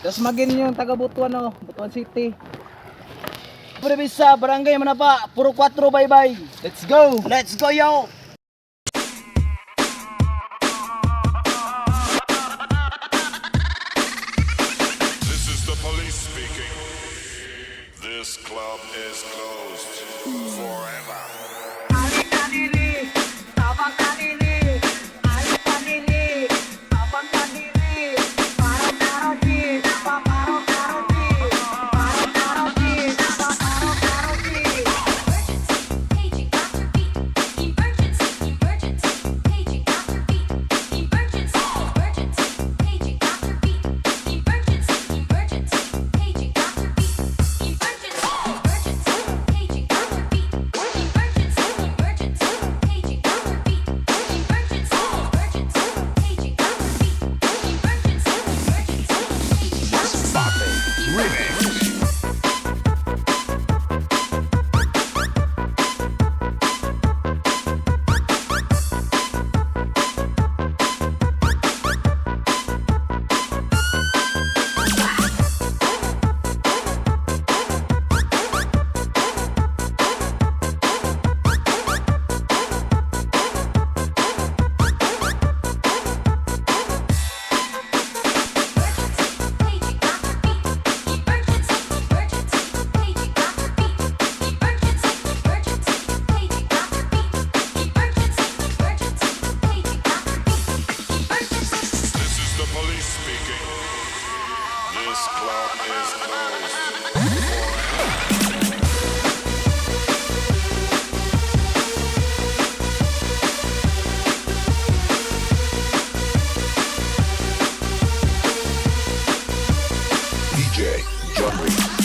Das magin yung taga Butuan, no? Butuan City. Prebisa, barangay Manapa, puro 4 bye-bye. Let's go! Let's go, yo! This is the police speaking. This club is closed forever. This club is closed forever. DJ John Reed.